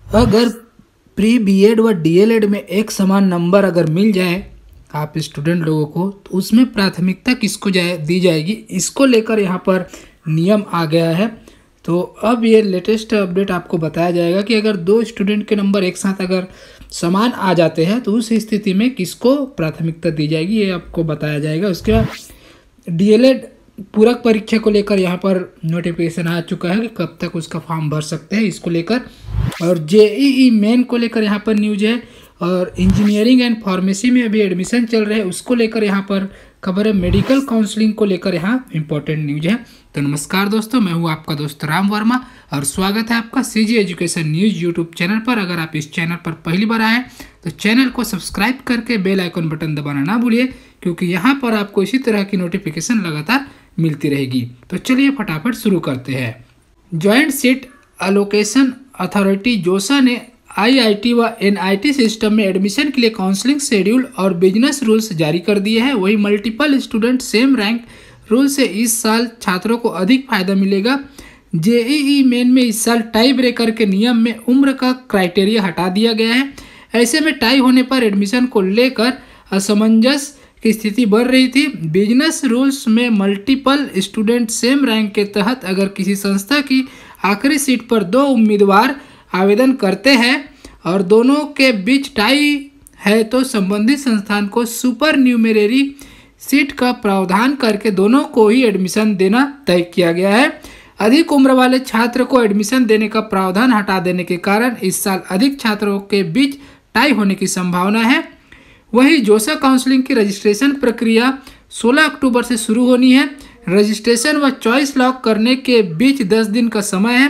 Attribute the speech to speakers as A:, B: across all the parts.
A: अगर pre BEd व DElEd में एक समान नंबर अगर मिल जाए आप स्टूडेंट लोगों को, तो उसमें प्राथमिकता किसको दी जाएगी, इसको लेकर यहाँ पर नियम आ गया है। तो अब ये लेटेस्ट अपडेट आपको बताया जाएगा कि अगर दो स्टूडेंट के नंबर एक साथ अगर समान आ जाते हैं तो उस स्थिति में किसको प्राथमिकता दी जाएगी, ये आपको बताया जाएगा। उसके बाद डीएलएड पूरक परीक्षा को लेकर यहाँ पर नोटिफिकेशन आ चुका है कि कब तक उसका फॉर्म भर सकते हैं, इसको लेकर। और जेईई मेन को लेकर यहाँ पर न्यूज है, और इंजीनियरिंग एंड फार्मेसी में अभी एडमिशन चल रहे हैं उसको लेकर यहाँ पर खबर है। मेडिकल काउंसलिंग को लेकर यहाँ इंपॉर्टेंट न्यूज है। तो नमस्कार दोस्तों, मैं हूँ आपका दोस्त राम वर्मा और स्वागत है आपका CG education news YouTube channel पर। अगर आप इस चैनल पर पहली बार आए तो चैनल को सब्सक्राइब करके बेल आइकन बटन दबाना ना भूलिए, क्योंकि यहाँ पर आपको इसी तरह की नोटिफिकेशन लगातार मिलती रहेगी। तो चलिए फटाफट शुरू करते हैं। जॉइंट सीट एलोकेशन अथॉरिटी जोसा ने आईआईटी व एनआईटी सिस्टम में एडमिशन के लिए काउंसलिंग शेड्यूल और बिजनेस रूल्स जारी कर दिए हैं। वही multiple student same rank rule से इस साल छात्रों को अधिक फायदा मिलेगा। जेईई मेन में इस साल टाई ब्रेकर के नियम में उम्र का क्राइटेरिया हटा दिया गया है। ऐसे में टाई होने पर एडमिशन को लेकर असमंजस की स्थिति बढ़ रही थी। बिजनेस रूल्स में मल्टीपल स्टूडेंट सेम रैंक के तहत अगर किसी संस्था की आखिरी सीट पर दो उम्मीदवार आवेदन करते हैं और दोनों के बीच टाई है तो संबंधित संस्थान को सुपर न्यूमेररी सीट का प्रावधान करके दोनों को ही एडमिशन देना तय किया गया है। अधिक उम्र वाले छात्र को एडमिशन देने का प्रावधान हटा देने के कारण इस साल अधिक छात्रों के बीच टाई होने की संभावना है। वही जोसा काउंसलिंग की रजिस्ट्रेशन प्रक्रिया 16 अक्टूबर से शुरू होनी है। रजिस्ट्रेशन व चॉइस लॉक करने के बीच 10 दिन का समय है।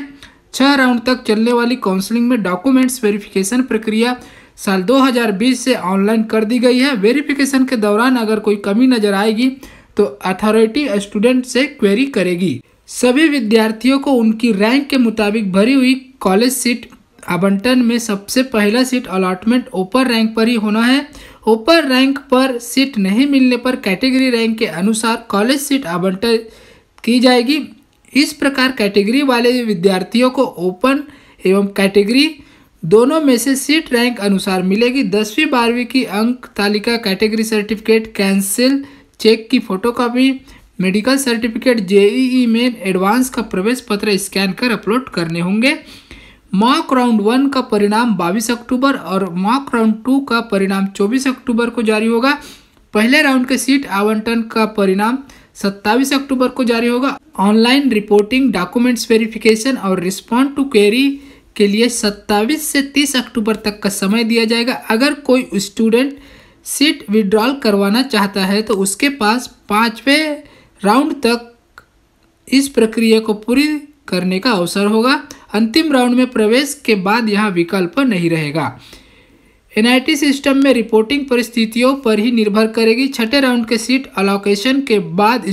A: 6 राउंड तक चलने वाली काउंसलिंग में डॉक्यूमेंट्स वेरिफिकेशन प्रक्रिया साल 2020 से ऑनलाइन कर दी गई है। वेरिफिकेशन के दौरान अगर कोई कमी नजर आएगी तो अथॉरिटी स्टूडेंट से क्वेरी करेगी। सभी विद्यार्थियों को उनकी रैंक के मुताबिक भरी हुई कॉलेज सीट आवंटन में सबसे पहला सीट अलॉटमेंट ऊपर रैंक पर ही होना है। ऊपर रैंक पर सीट नहीं मिलने पर कैटेगरी रैंक के अनुसार कॉलेज सीट आवंटन की जाएगी। इस प्रकार कैटेगरी वाले विद्यार्थियों को ओपन एवं कैटेगरी दोनों में से सीट रैंक अनुसार मिलेगी। 10वीं 12वीं की अंक तालिका, कैटेगरी सर्टिफिकेट, कैंसिल चेक की photocopy, medical certificate, JEE main advance का प्रवेश पत्र स्कैन कर अपलोड करने होंगे। मॉक राउंड 1 का परिणाम 22 अक्टूबर और मॉक राउंड 2 का परिणाम 24 अक्टूबर को जारी होगा। पहले राउंड के सीट आवंटन का परिणाम 27 अक्टूबर को जारी होगा। ऑनलाइन रिपोर्टिंग, डॉक्यूमेंट्स वेरिफिकेशन और रिस्पॉन्ड टू क्वेरी के लिए 27 से 30 अक्टूबर तक का समय दिया जाएगा। अगर कोई स्टूडेंट सीट विड्रॉल करवाना चाहता है तो उसके पास 5वें राउंड तक इस प्रक्रिया को पूरी करने का अवसर होगा। अंतिम राउंड में प्रवेश के बाद यहां विकल्प नहीं रहेगा। एनआईटी सिस्टम में रिपोर्टिंग परिस्थितियों पर ही निर्भर करेगी। 6ठे राउंड के सीट अलोकेशन के बाद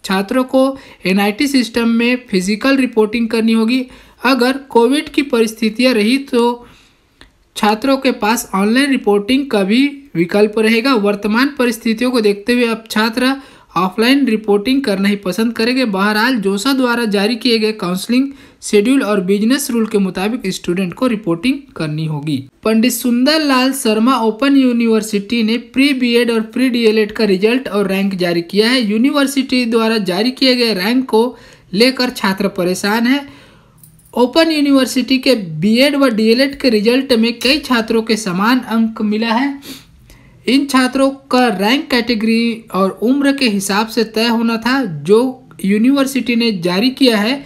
A: छात्रों को एनआईटी सिस्टम में फिजिकल रिपोर्टिंग करनी होगी। अगर कोविड की परिस्थितियां रही तो छात्रों के पास ऑनलाइन रिपोर्टिंग का भी विकल्प रहेगा। वर्तमान परिस्थितियों को देखते हुए अब छात्र ऑफलाइन रिपोर्टिंग करना ही पसंद करेंगे। बहरहाल जोसा द्वारा जारी किए गए काउंसलिंग शेड्यूल और बिजनेस रूल के मुताबिक स्टूडेंट को रिपोर्टिंग करनी होगी। पंडित सुंदर लाल शर्मा ओपन यूनिवर्सिटी ने प्री बीएड और प्री डीएलएड का रिजल्ट और रैंक जारी किया है। यूनिवर्सिटी द्वारा जारी किए गए रैंक को लेकर छात्र परेशान है। ओपन यूनिवर्सिटी के बीएड व डीएलएड के रिजल्ट में कई छात्रों के समान अंक मिला है। इन छात्रों का रैंक कैटेगरी और उम्र के हिसाब से तय होना था, जो यूनिवर्सिटी ने जारी किया है।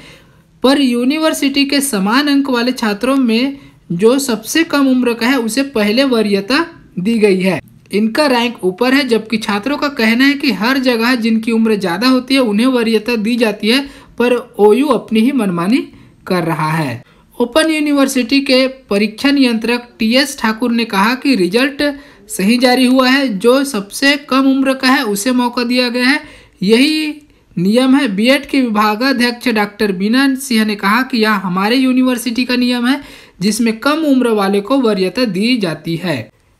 A: पर यूनिवर्सिटी के समान अंक वाले छात्रों में जो सबसे कम उम्र का है उसे पहले वरीयता दी गई है। इनका रैंक ऊपर है, जबकि छात्रों का कहना है कि हर जगह जिनकी उम्र ज़्यादा होती है उन्हें वरीयता दी जाती है, पर ओयू अपनी ही मनमानी कर रहा है। ओपन यूनिवर्सिटी के परीक्षा नियंत्रक टीएस ठाकुर ने कहा कि रिजल्ट सही जारी हुआ है, जो सबसे कम उम्र का है उसे मौका दिया गया है, यही नियम है। बीएड के विभागाध्यक्ष डॉक्टर बीना सिंह ने कहा कि यह हमारे यूनिवर्सिटी का नियम है जिसमें कम उम्र वाले को वरीयता दी जाती है।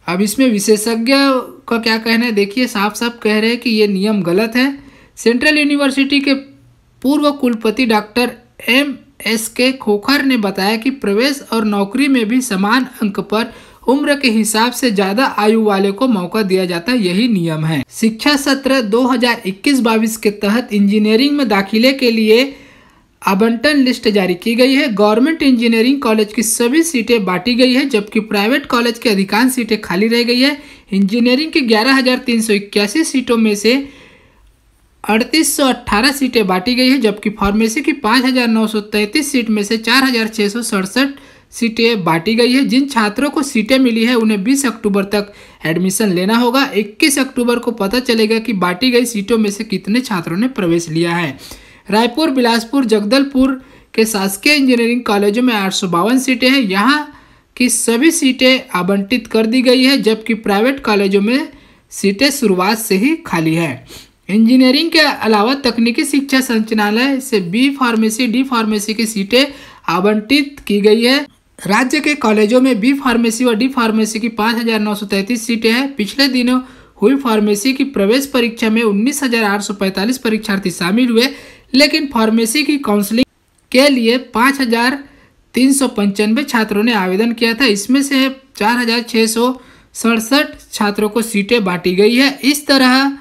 A: अब इसमें विशेषज्ञ का क्या कहना है, देखिए साफ साफ कह रहे हैं कि ये नियम गलत है। सेंट्रल यूनिवर्सिटी के पूर्व कुलपति डॉक्टर एम SK खोखर ने बताया कि प्रवेश और नौकरी में भी समान अंक पर उम्र के हिसाब से ज्यादा आयु वाले को मौका दिया जाता है, यही नियम है। शिक्षा सत्र 2021-22 के तहत इंजीनियरिंग में दाखिले के लिए आवंटन लिस्ट जारी की गई है। गवर्नमेंट इंजीनियरिंग कॉलेज की सभी सीटें बांटी गई है, जबकि प्राइवेट कॉलेज की अधिकांश सीटें खाली रह गई है। इंजीनियरिंग की 11,381 सीटों में से 3818 सीटें बांटी गई है, जबकि फार्मेसी की 5,933 सीट में से 4,667 सीटें बांटी गई है। जिन छात्रों को सीटें मिली है उन्हें 20 अक्टूबर तक एडमिशन लेना होगा। 21 अक्टूबर को पता चलेगा कि बांटी गई सीटों में से कितने छात्रों ने प्रवेश लिया है। रायपुर, बिलासपुर, जगदलपुर के शासकीय इंजीनियरिंग कॉलेजों में 852 सीटें हैं। यहाँ की सभी सीटें आवंटित कर दी गई है, जबकि प्राइवेट कॉलेजों में सीटें शुरुआत से ही खाली है। इंजीनियरिंग के अलावा तकनीकी शिक्षा संचालनालय से बी फार्मेसी, डी फार्मेसी की सीटें आवंटित की गई है। राज्य के कॉलेजों में बी फार्मेसी व डी फार्मेसी की 5,933 सीटें हैं। पिछले दिनों हुई फार्मेसी की प्रवेश परीक्षा में 19,845 परीक्षार्थी शामिल हुए, लेकिन फार्मेसी की काउंसलिंग के लिए 5,395 छात्रों ने आवेदन किया था। इसमें से 4,667 छात्रों को सीटें बांटी गई है। इस तरह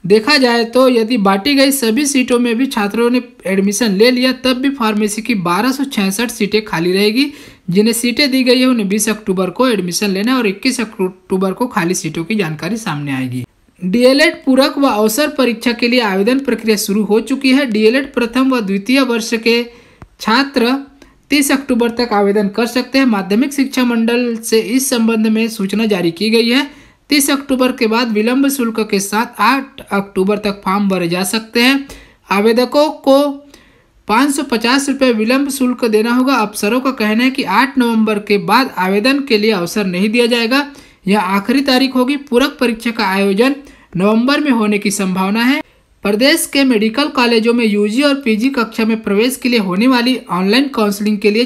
A: देखा जाए तो यदि बांटी गई सभी सीटों में भी छात्रों ने एडमिशन ले लिया, तब भी फार्मेसी की 1266 सीटें खाली रहेगी। जिन्हें सीटें दी गई है उन्हें 20 अक्टूबर को एडमिशन लेना है और 21 अक्टूबर को खाली सीटों की जानकारी सामने आएगी। डीएलएड पूरक व अवसर परीक्षा के लिए आवेदन प्रक्रिया शुरू हो चुकी है। डीएलएड प्रथम व द्वितीय वर्ष के छात्र 30 अक्टूबर तक आवेदन कर सकते हैं। माध्यमिक शिक्षा मंडल से इस संबंध में सूचना जारी की गई है। 30 अक्टूबर के बाद विलंब शुल्क के साथ 8 अक्टूबर तक फॉर्म भरे जा सकते हैं। आवेदकों को 550 रुपये विलंब शुल्क देना होगा। अफसरों का कहना है कि 8 नवंबर के बाद आवेदन के लिए अवसर नहीं दिया जाएगा। यह आखिरी तारीख होगी। पूरक परीक्षा का आयोजन नवंबर में होने की संभावना है। प्रदेश के मेडिकल कॉलेजों में यूजी और पीजी कक्षा में प्रवेश के लिए होने वाली ऑनलाइन काउंसलिंग के लिए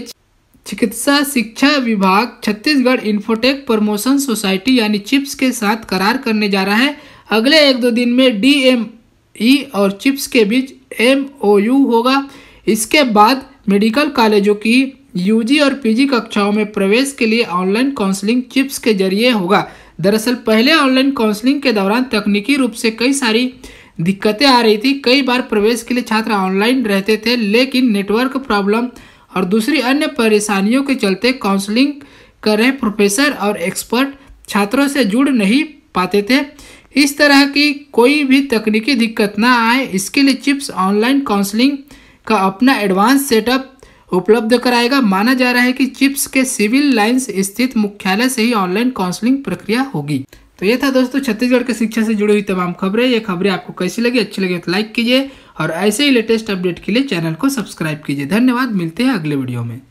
A: चिकित्सा शिक्षा विभाग छत्तीसगढ़ इन्फोटेक प्रमोशन सोसाइटी यानी चिप्स के साथ करार करने जा रहा है। अगले 1-2 दिन में DME और चिप्स के बीच MOU होगा। इसके बाद मेडिकल कॉलेजों की यूजी और पीजी कक्षाओं में प्रवेश के लिए ऑनलाइन काउंसलिंग चिप्स के जरिए होगा। दरअसल पहले ऑनलाइन काउंसलिंग के दौरान तकनीकी रूप से कई सारी दिक्कतें आ रही थी। कई बार प्रवेश के लिए छात्र ऑनलाइन रहते थे, लेकिन नेटवर्क प्रॉब्लम और दूसरी अन्य परेशानियों के चलते काउंसलिंग कर रहे प्रोफेसर और एक्सपर्ट छात्रों से जुड़ नहीं पाते थे। इस तरह की कोई भी तकनीकी दिक्कत ना आए, इसके लिए चिप्स ऑनलाइन काउंसलिंग का अपना एडवांस सेटअप उपलब्ध कराएगा। माना जा रहा है कि चिप्स के सिविल लाइंस स्थित मुख्यालय से ही ऑनलाइन काउंसलिंग प्रक्रिया होगी। तो ये था दोस्तों छत्तीसगढ़ के शिक्षा से जुड़ी हुई तमाम खबरें। ये खबरें आपको कैसी लगी? अच्छी लगी तो लाइक कीजिए और ऐसे ही लेटेस्ट अपडेट के लिए चैनल को सब्सक्राइब कीजिए। धन्यवाद, मिलते हैं अगले वीडियो में।